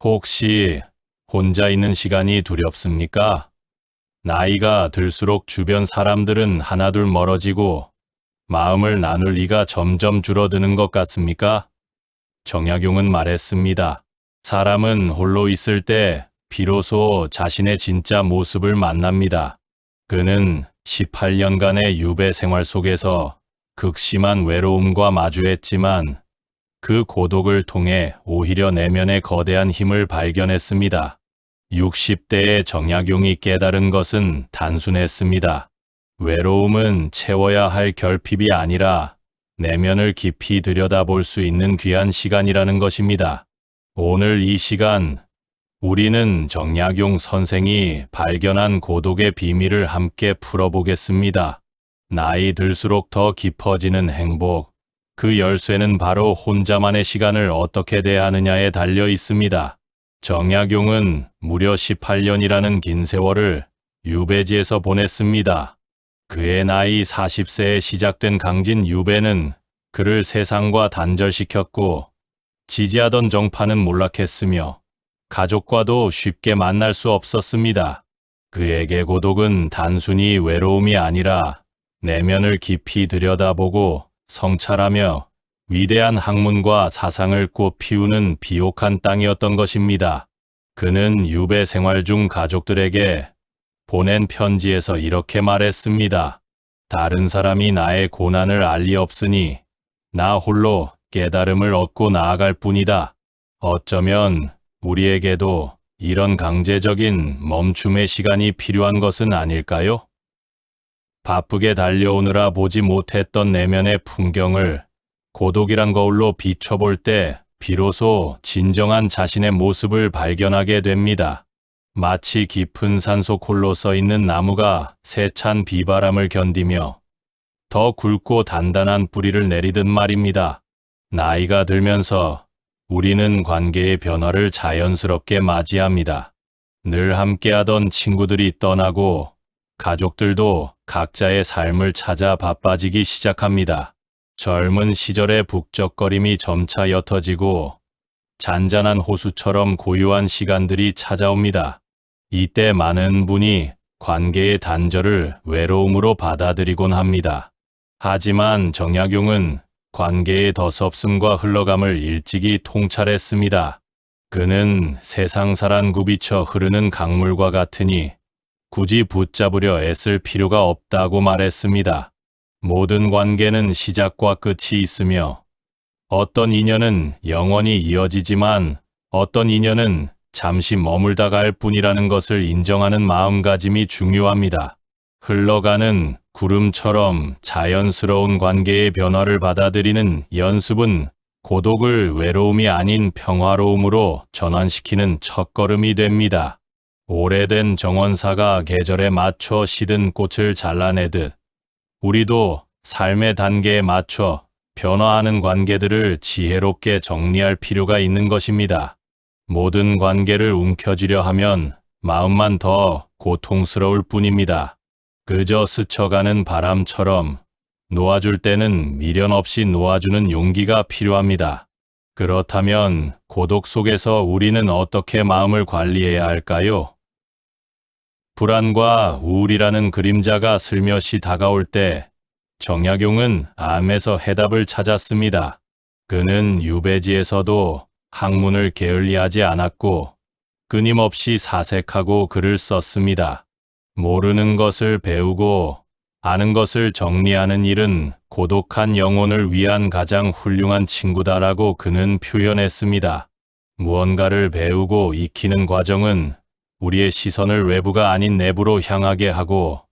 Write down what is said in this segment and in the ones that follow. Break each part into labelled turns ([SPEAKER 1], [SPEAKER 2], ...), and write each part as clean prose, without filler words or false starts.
[SPEAKER 1] 혹시 혼자 있는 시간이 두렵습니까? 나이가 들수록 주변 사람들은 하나둘 멀어지고 마음을 나눌 이가 점점 줄어드는 것 같습니까? 정약용은 말했습니다. 사람은 홀로 있을 때 비로소 자신의 진짜 모습을 만납니다. 그는 18년간의 유배 생활 속에서 극심한 외로움과 마주했지만 그 고독을 통해 오히려 내면의 거대한 힘을 발견했습니다. 60대의 정약용이 깨달은 것은 단순했습니다. 외로움은 채워야 할 결핍이 아니라 내면을 깊이 들여다볼 수 있는 귀한 시간이라는 것입니다. 오늘 이 시간, 우리는 정약용 선생이 발견한 고독의 비밀을 함께 풀어보겠습니다. 나이 들수록 더 깊어지는 행복, 그 열쇠는 바로 혼자만의 시간을 어떻게 대하느냐에 달려 있습니다. 정약용은 무려 18년이라는 긴 세월을 유배지에서 보냈습니다. 그의 나이 40세에 시작된 강진 유배는 그를 세상과 단절시켰고 지지하던 정파는 몰락했으며 가족과도 쉽게 만날 수 없었습니다. 그에게 고독은 단순히 외로움이 아니라 내면을 깊이 들여다보고 성찰하며 위대한 학문과 사상을 꽃 피우는 비옥한 땅이었던 것입니다. 그는 유배 생활 중 가족들에게 보낸 편지에서 이렇게 말했습니다. 다른 사람이 나의 고난을 알 리 없으니 나 홀로 깨달음을 얻고 나아갈 뿐이다. 어쩌면 우리에게도 이런 강제적인 멈춤의 시간이 필요한 것은 아닐까요? 바쁘게 달려오느라 보지 못했던 내면의 풍경을 고독이란 거울로 비춰볼 때 비로소 진정한 자신의 모습을 발견하게 됩니다. 마치 깊은 산속 홀로 서 있는 나무가 세찬 비바람을 견디며 더 굵고 단단한 뿌리를 내리듯 말입니다. 나이가 들면서 우리는 관계의 변화를 자연스럽게 맞이합니다. 늘 함께하던 친구들이 떠나고 가족들도 각자의 삶을 찾아 바빠지기 시작합니다. 젊은 시절의 북적거림이 점차 옅어지고 잔잔한 호수처럼 고요한 시간들이 찾아옵니다. 이때 많은 분이 관계의 단절을 외로움으로 받아들이곤 합니다. 하지만 정약용은 관계의 더섭음과 흘러감을 일찍이 통찰했습니다. 그는 세상사란 굽이쳐 흐르는 강물과 같으니 굳이 붙잡으려 애쓸 필요가 없다고 말했습니다. 모든 관계는 시작과 끝이 있으며 어떤 인연은 영원히 이어지지만 어떤 인연은 잠시 머물다 갈 뿐이라는 것을 인정하는 마음가짐이 중요합니다. 흘러가는 구름처럼 자연스러운 관계의 변화를 받아들이는 연습은 고독을 외로움이 아닌 평화로움으로 전환시키는 첫걸음이 됩니다. 오래된 정원사가 계절에 맞춰 시든 꽃을 잘라내듯 우리도 삶의 단계에 맞춰 변화하는 관계들을 지혜롭게 정리할 필요가 있는 것입니다. 모든 관계를 움켜쥐려 하면 마음만 더 고통스러울 뿐입니다. 그저 스쳐가는 바람처럼 놓아줄 때는 미련 없이 놓아주는 용기가 필요합니다. 그렇다면 고독 속에서 우리는 어떻게 마음을 관리해야 할까요? 불안과 우울이라는 그림자가 슬며시 다가올 때 정약용은 암에서 해답을 찾았습니다. 그는 유배지에서도 학문을 게을리하지 않았고 끊임없이 사색하고 글을 썼습니다. 모르는 것을 배우고 아는 것을 정리하는 일은 고독한 영혼을 위한 가장 훌륭한 친구다라고 그는 표현했습니다. 무언가를 배우고 익히는 과정은 우리의 시선을 외부가 아닌 내부로 향하게 하고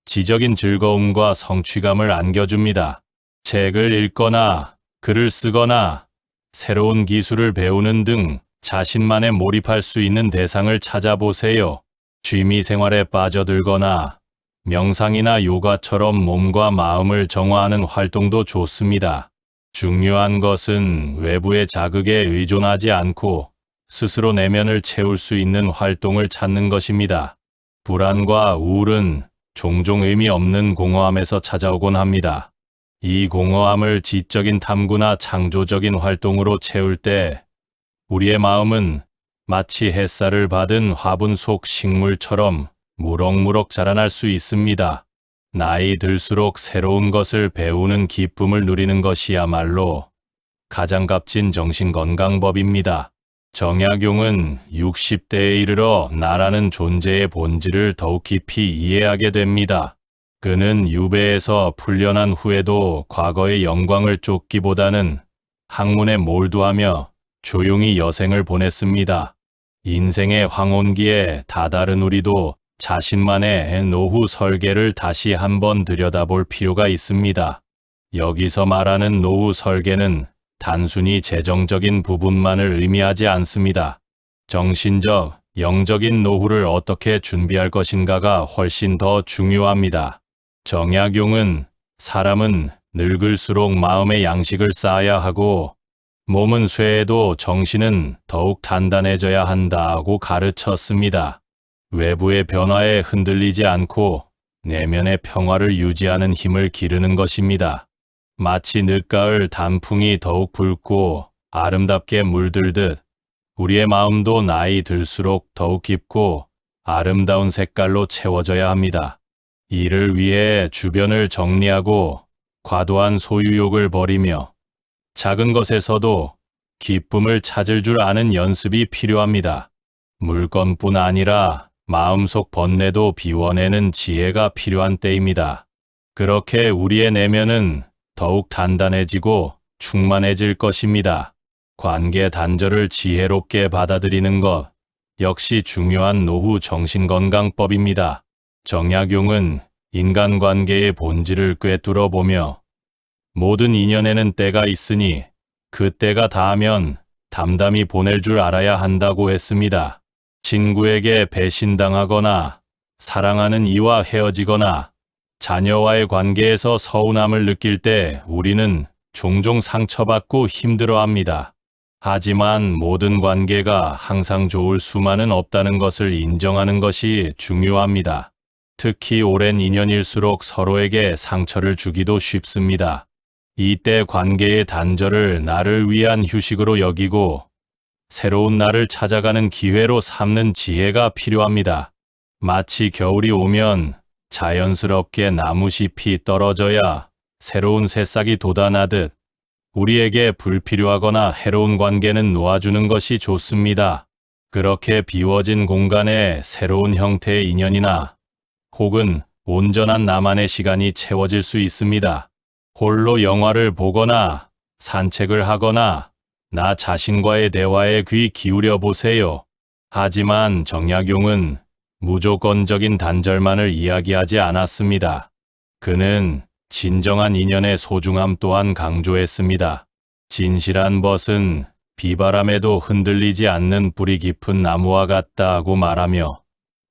[SPEAKER 1] 지적인 즐거움과 성취감을 안겨줍니다. 책을 읽거나 글을 쓰거나 새로운 기술을 배우는 등 자신만에 몰입할 수 있는 대상을 찾아보세요. 취미 생활에 빠져들거나 명상이나 요가처럼 몸과 마음을 정화하는 활동도 좋습니다. 중요한 것은 외부의 자극에 의존하지 않고 스스로 내면을 채울 수 있는 활동을 찾는 것입니다. 불안과 우울은 종종 의미 없는 공허함에서 찾아오곤 합니다. 이 공허함을 지적인 탐구나 창조적인 활동으로 채울 때 우리의 마음은 마치 햇살을 받은 화분 속 식물처럼 무럭무럭 자라날 수 있습니다. 나이 들수록 새로운 것을 배우는 기쁨을 누리는 것이야말로 가장 값진 정신건강법입니다. 정약용은 60대에 이르러 나라는 존재의 본질을 더욱 깊이 이해하게 됩니다. 그는 유배에서 풀려난 후에도 과거의 영광을 쫓기보다는 학문에 몰두하며 조용히 여생을 보냈습니다. 인생의 황혼기에 다다른 우리도 자신만의 노후 설계를 다시 한번 들여다볼 필요가 있습니다. 여기서 말하는 노후 설계는 단순히 재정적인 부분만을 의미하지 않습니다. 정신적, 영적인 노후를 어떻게 준비할 것인가가 훨씬 더 중요합니다. 정약용은 사람은 늙을수록 마음의 양식을 쌓아야 하고 몸은 쇠해도 정신은 더욱 단단해져야 한다고 가르쳤습니다. 외부의 변화에 흔들리지 않고 내면의 평화를 유지하는 힘을 기르는 것입니다. 마치 늦가을 단풍이 더욱 붉고 아름답게 물들듯 우리의 마음도 나이 들수록 더욱 깊고 아름다운 색깔로 채워져야 합니다. 이를 위해 주변을 정리하고 과도한 소유욕을 버리며 작은 것에서도 기쁨을 찾을 줄 아는 연습이 필요합니다. 물건뿐 아니라 마음속 번뇌도 비워내는 지혜가 필요한 때입니다. 그렇게 우리의 내면은 더욱 단단해지고 충만해질 것입니다. 관계 단절을 지혜롭게 받아들이는 것 역시 중요한 노후 정신건강법입니다. 정약용은 인간관계의 본질을 꿰뚫어 보며 모든 인연에는 때가 있으니 그 때가 닿으면 담담히 보낼 줄 알아야 한다고 했습니다. 친구에게 배신당하거나 사랑하는 이와 헤어지거나 자녀와의 관계에서 서운함을 느낄 때 우리는 종종 상처받고 힘들어합니다. 하지만 모든 관계가 항상 좋을 수만은 없다는 것을 인정하는 것이 중요합니다. 특히 오랜 인연일수록 서로에게 상처를 주기도 쉽습니다. 이때 관계의 단절을 나를 위한 휴식으로 여기고 새로운 나를 찾아가는 기회로 삼는 지혜가 필요합니다. 마치 겨울이 오면 자연스럽게 나무잎이 떨어져야 새로운 새싹이 돋아나듯 우리에게 불필요하거나 해로운 관계는 놓아주는 것이 좋습니다. 그렇게 비워진 공간에 새로운 형태의 인연이나 혹은 온전한 나만의 시간이 채워질 수 있습니다. 홀로 영화를 보거나 산책을 하거나 나 자신과의 대화에 귀 기울여 보세요. 하지만 정약용은 무조건적인 단절만을 이야기하지 않았습니다. 그는 진정한 인연의 소중함 또한 강조했습니다. 진실한 벗은 비바람에도 흔들리지 않는 뿌리 깊은 나무와 같다고 말하며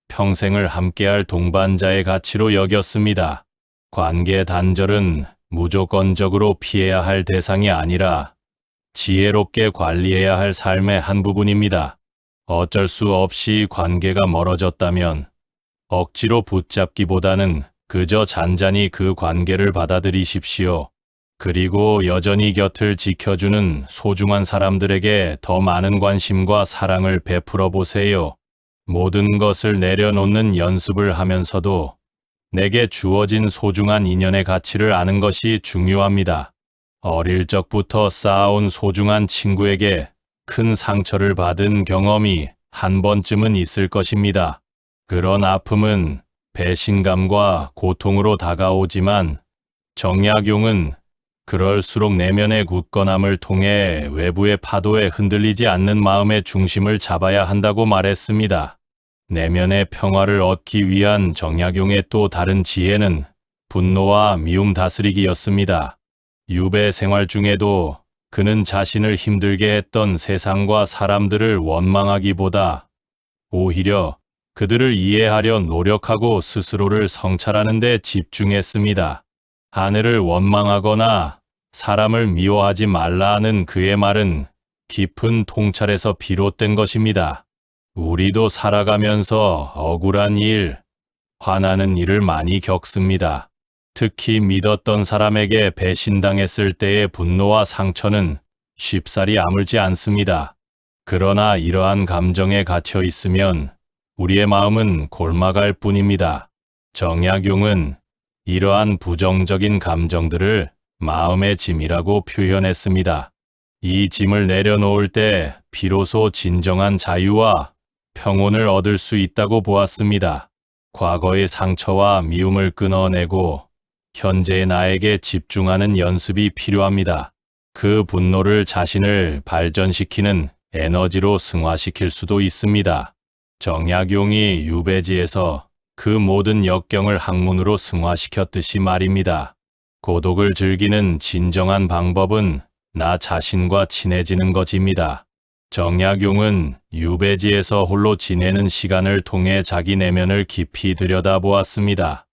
[SPEAKER 1] 평생을 함께할 동반자의 가치로 여겼습니다. 관계 단절은 무조건적으로 피해야 할 대상이 아니라 지혜롭게 관리해야 할 삶의 한 부분입니다. 어쩔 수 없이 관계가 멀어졌다면 억지로 붙잡기보다는 그저 잔잔히 그 관계를 받아들이십시오. 그리고 여전히 곁을 지켜주는 소중한 사람들에게 더 많은 관심과 사랑을 베풀어 보세요. 모든 것을 내려놓는 연습을 하면서도 내게 주어진 소중한 인연의 가치를 아는 것이 중요합니다. 어릴 적부터 쌓아온 소중한 친구에게 큰 상처를 받은 경험이 한 번쯤은 있을 것입니다. 그런 아픔은 배신감과 고통으로 다가오지만 정약용은 그럴수록 내면의 굳건함을 통해 외부의 파도에 흔들리지 않는 마음의 중심을 잡아야 한다고 말했습니다. 내면의 평화를 얻기 위한 정약용의 또 다른 지혜는 분노와 미움 다스리기였습니다. 유배 생활 중에도 그는 자신을 힘들게 했던 세상과 사람들을 원망하기보다 오히려 그들을 이해하려 노력하고 스스로를 성찰하는 데 집중했습니다. 하늘을 원망하거나 사람을 미워하지 말라는 그의 말은 깊은 통찰에서 비롯된 것입니다. 우리도 살아가면서 억울한 일, 화나는 일을 많이 겪습니다. 특히 믿었던 사람에게 배신당했을 때의 분노와 상처는 쉽사리 아물지 않습니다. 그러나 이러한 감정에 갇혀 있으면 우리의 마음은 골마갈 뿐입니다. 정약용은 이러한 부정적인 감정들을 마음의 짐이라고 표현했습니다. 이 짐을 내려놓을 때 비로소 진정한 자유와 평온을 얻을 수 있다고 보았습니다. 과거의 상처와 미움을 끊어내고 현재의 나에게 집중하는 연습이 필요합니다. 그 분노를 자신을 발전시키는 에너지로 승화시킬 수도 있습니다. 정약용이 유배지에서 그 모든 역경을 학문으로 승화시켰듯이 말입니다. 고독을 즐기는 진정한 방법은 나 자신과 친해지는 것입니다. 정약용은 유배지에서 홀로 지내는 시간을 통해 자기 내면을 깊이 들여다보았습니다.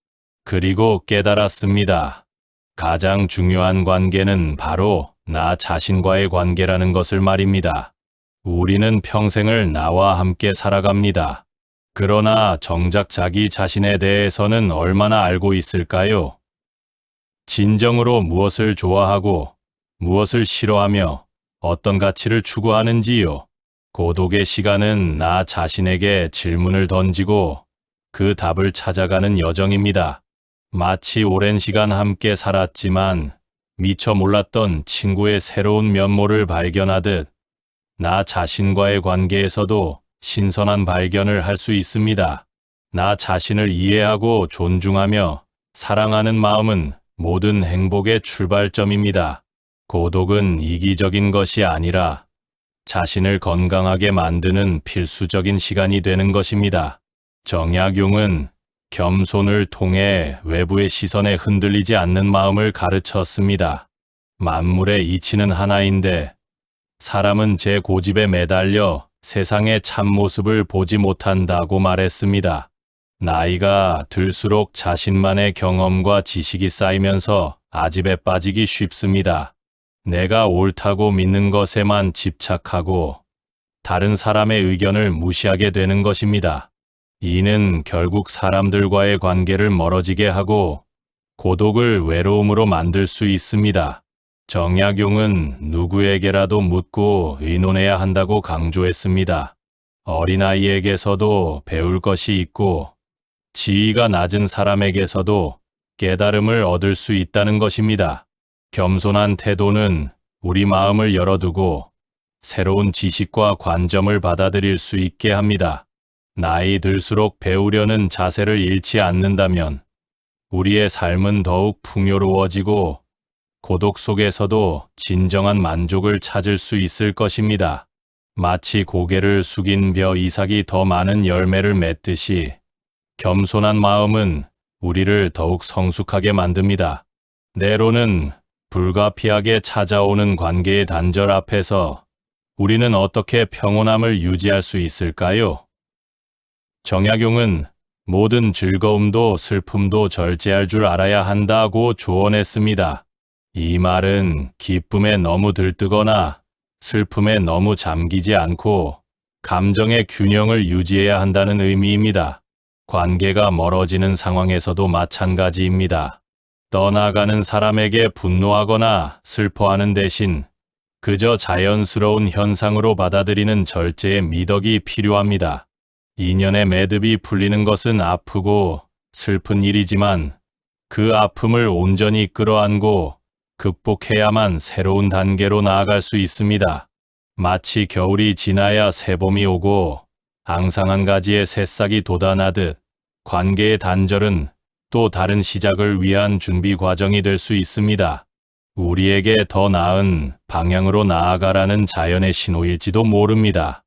[SPEAKER 1] 그리고 깨달았습니다. 가장 중요한 관계는 바로 나 자신과의 관계라는 것을 말입니다. 우리는 평생을 나와 함께 살아갑니다. 그러나 정작 자기 자신에 대해서는 얼마나 알고 있을까요? 진정으로 무엇을 좋아하고 무엇을 싫어하며 어떤 가치를 추구하는지요? 고독의 시간은 나 자신에게 질문을 던지고 그 답을 찾아가는 여정입니다. 마치 오랜 시간 함께 살았지만 미처 몰랐던 친구의 새로운 면모를 발견하듯 나 자신과의 관계에서도 신선한 발견을 할 수 있습니다. 나 자신을 이해하고 존중하며 사랑하는 마음은 모든 행복의 출발점입니다. 고독은 이기적인 것이 아니라 자신을 건강하게 만드는 필수적인 시간이 되는 것입니다. 정약용은 겸손을 통해 외부의 시선에 흔들리지 않는 마음을 가르쳤습니다. 만물의 이치는 하나인데 사람은 제 고집에 매달려 세상의 참모습을 보지 못한다고 말했습니다. 나이가 들수록 자신만의 경험과 지식이 쌓이면서 아집에 빠지기 쉽습니다. 내가 옳다고 믿는 것에만 집착하고 다른 사람의 의견을 무시하게 되는 것입니다. 이는 결국 사람들과의 관계를 멀어지게 하고 고독을 외로움으로 만들 수 있습니다. 정약용은 누구에게라도 묻고 의논해야 한다고 강조했습니다. 어린아이에게서도 배울 것이 있고 지위가 낮은 사람에게서도 깨달음을 얻을 수 있다는 것입니다. 겸손한 태도는 우리 마음을 열어두고 새로운 지식과 관점을 받아들일 수 있게 합니다. 나이 들수록 배우려는 자세를 잃지 않는다면 우리의 삶은 더욱 풍요로워지고 고독 속에서도 진정한 만족을 찾을 수 있을 것입니다. 마치 고개를 숙인 벼 이삭이 더 많은 열매를 맺듯이 겸손한 마음은 우리를 더욱 성숙하게 만듭니다. 때로는 불가피하게 찾아오는 관계의 단절 앞에서 우리는 어떻게 평온함을 유지할 수 있을까요? 정약용은 모든 즐거움도 슬픔도 절제할 줄 알아야 한다고 조언했습니다. 이 말은 기쁨에 너무 들뜨거나 슬픔에 너무 잠기지 않고 감정의 균형을 유지해야 한다는 의미입니다. 관계가 멀어지는 상황에서도 마찬가지입니다. 떠나가는 사람에게 분노하거나 슬퍼하는 대신 그저 자연스러운 현상으로 받아들이는 절제의 미덕이 필요합니다. 인연의 매듭이 풀리는 것은 아프고 슬픈 일이지만 그 아픔을 온전히 끌어안고 극복해야만 새로운 단계로 나아갈 수 있습니다. 마치 겨울이 지나야 새봄이 오고 앙상한 가지에 새싹이 돋아나듯 관계의 단절은 또 다른 시작을 위한 준비 과정이 될 수 있습니다. 우리에게 더 나은 방향으로 나아가라는 자연의 신호일지도 모릅니다.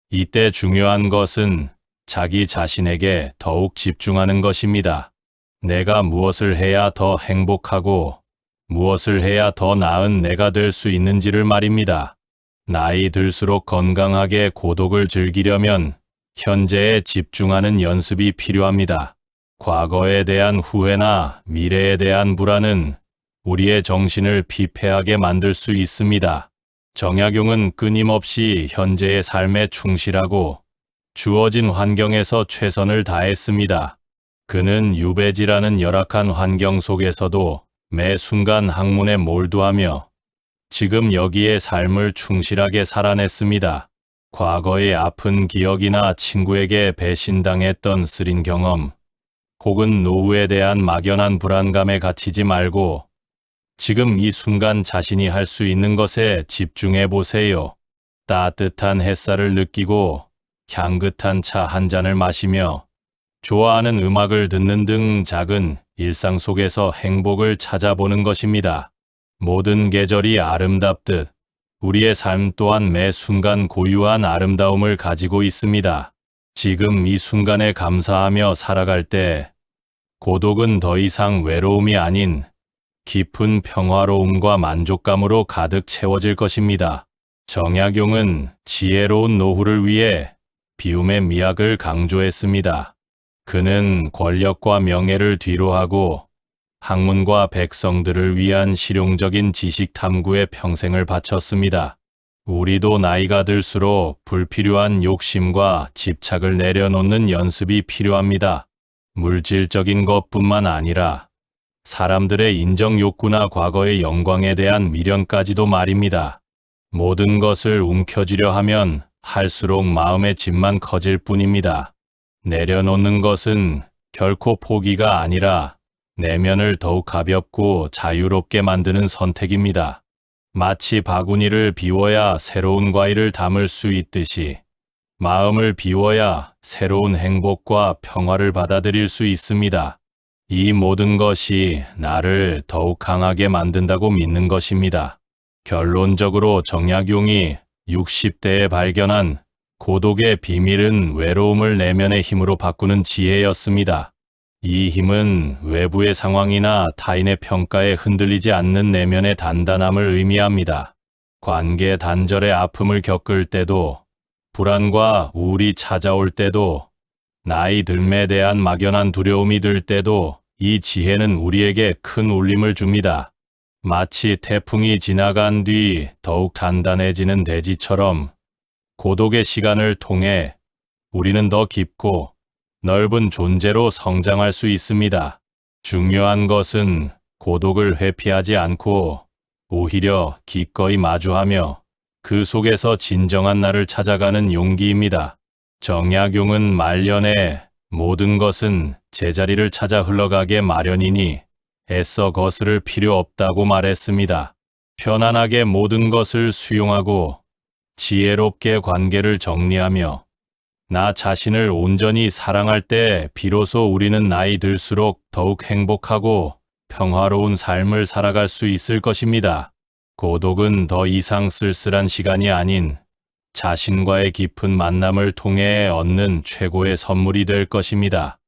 [SPEAKER 1] 이때 중요한 것은 자기 자신에게 더욱 집중하는 것입니다. 내가 무엇을 해야 더 행복하고 무엇을 해야 더 나은 내가 될 수 있는지를 말입니다. 나이 들수록 건강하게 고독을 즐기려면 현재에 집중하는 연습이 필요합니다. 과거에 대한 후회나 미래에 대한 불안은 우리의 정신을 피폐하게 만들 수 있습니다. 정약용은 끊임없이 현재의 삶에 충실하고 주어진 환경에서 최선을 다했습니다. 그는 유배지라는 열악한 환경 속에서도 매 순간 학문에 몰두하며 지금 여기에 삶을 충실하게 살아냈습니다. 과거의 아픈 기억이나 친구에게 배신당했던 쓰린 경험, 혹은 노후에 대한 막연한 불안감에 갇히지 말고 지금 이 순간 자신이 할 수 있는 것에 집중해 보세요. 따뜻한 햇살을 느끼고 향긋한 차 한 잔을 마시며 좋아하는 음악을 듣는 등 작은 일상 속에서 행복을 찾아보는 것입니다. 모든 계절이 아름답듯 우리의 삶 또한 매 순간 고유한 아름다움을 가지고 있습니다. 지금 이 순간에 감사하며 살아갈 때 고독은 더 이상 외로움이 아닌 깊은 평화로움과 만족감으로 가득 채워질 것입니다. 정약용은 지혜로운 노후를 위해 비움의 미학을 강조했습니다. 그는 권력과 명예를 뒤로하고 학문과 백성들을 위한 실용적인 지식 탐구에 평생을 바쳤습니다. 우리도 나이가 들수록 불필요한 욕심과 집착을 내려놓는 연습이 필요합니다. 물질적인 것뿐만 아니라 사람들의 인정 욕구나 과거의 영광에 대한 미련까지도 말입니다. 모든 것을 움켜쥐려 하면 할수록 마음의 짐만 커질 뿐입니다. 내려놓는 것은 결코 포기가 아니라 내면을 더욱 가볍고 자유롭게 만드는 선택입니다. 마치 바구니를 비워야 새로운 과일을 담을 수 있듯이 마음을 비워야 새로운 행복과 평화를 받아들일 수 있습니다. 이 모든 것이 나를 더욱 강하게 만든다고 믿는 것입니다. 결론적으로 정약용이 60대에 발견한 고독의 비밀은 외로움을 내면의 힘으로 바꾸는 지혜였습니다. 이 힘은 외부의 상황이나 타인의 평가에 흔들리지 않는 내면의 단단함을 의미합니다. 관계 단절의 아픔을 겪을 때도, 불안과 우울이 찾아올 때도, 나이 들매에 대한 막연한 두려움이 들 때도 이 지혜는 우리에게 큰 울림을 줍니다. 마치 태풍이 지나간 뒤 더욱 단단해지는 대지처럼 고독의 시간을 통해 우리는 더 깊고 넓은 존재로 성장할 수 있습니다. 중요한 것은 고독을 회피하지 않고 오히려 기꺼이 마주하며 그 속에서 진정한 나를 찾아가는 용기입니다. 정약용은 말년에 모든 것은 제자리를 찾아 흘러가게 마련이니 애써 거스를 필요 없다고 말했습니다. 편안하게 모든 것을 수용하고 지혜롭게 관계를 정리하며 나 자신을 온전히 사랑할 때 비로소 우리는 나이 들수록 더욱 행복하고 평화로운 삶을 살아갈 수 있을 것입니다. 고독은 더 이상 쓸쓸한 시간이 아닌 자신과의 깊은 만남을 통해 얻는 최고의 선물이 될 것입니다.